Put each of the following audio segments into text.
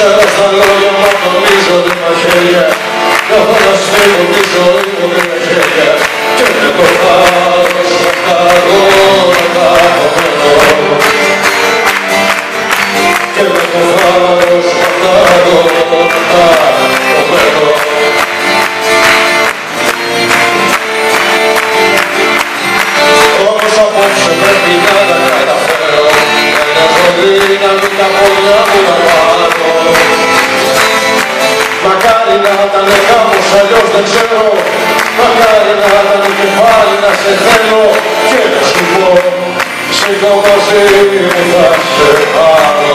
Ξέρω στα λόγια μου ατομίζονται τα χέρια κι έχω να σφίγγω τη ζωή μου με τα χέρια και με το θάρρος να χαρώ να τα απομένω και με το θάρρος να χαρώ να τα απομένω. Όμως απόψε πρέπει να τα καταφέρω μια ζωή να μην τα πόδια μου να πάρω. Μακάρι να ήταν κάπως αλλιώς δεν ξέρω, μακάρι να ήταν και πάλι να σε θέλω και να σου πω σήκω μαζί μου θα σε πάρω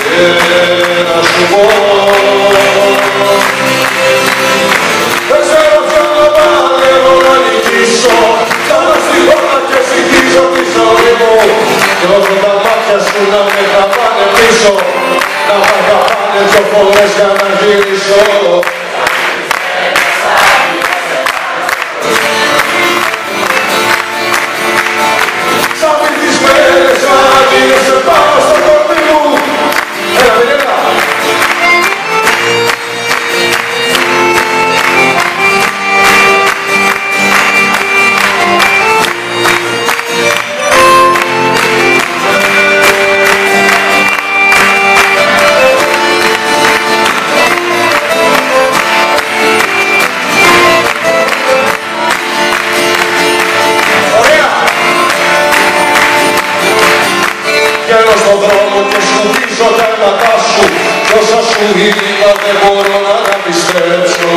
και να σου πω δεν ξέρω ποιον να παλεύω να νικήσω, κάνω στην πόρτα και συνεχίζω τη ζωή μου κι όσο τα μάτια σου να με τραβάνε πίσω να μ' αγαπάνε δυο φορές για να γυρίσω. Σαν βυθισμένες μαγείες σε πάνω στο κορμί μου. Έλα, Μινέλα. Βγαίνω στον δρόμο και σκουπίζω τα αίματά σου κι όσα σου είπα δεν μπορώ να τα πιστέψω.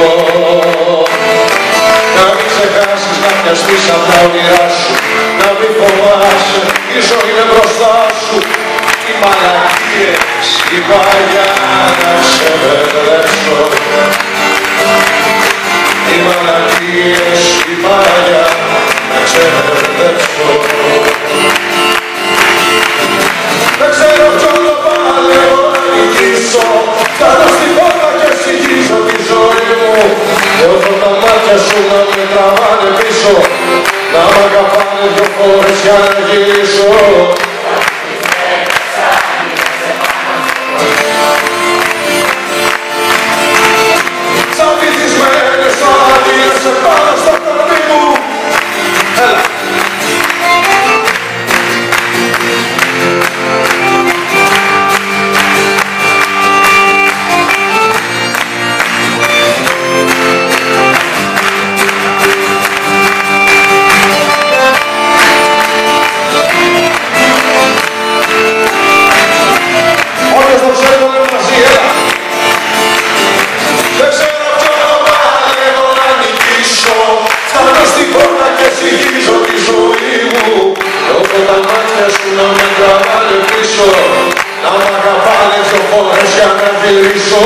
Να μην ξεχάσεις να πιαστείς απ' τα όνειρά σου, να μην φοβάσαι, η ζωή είναι μπροστά σου. Οι μαλακίες είπα για να ξεπερδέψω. Οι μαλακίες είπα για να ξεπερδέψω. Δεν ξέρω ποιον το παλεύω να νικήσω, κάνω στην πόρτα και συγχύζω τη ζωή μου και όσο τα μάτια σου να με τραβάνε πίσω να μ' αγαπάνε δυο φορές για να γυρίσω. Σαν βυθισμένες μαγείες σε πάνω στο κορμί μου. Έλα. Να με τραβάνε πίσω, να μ' αγαπάνε δυο φορές για να γυρίσω.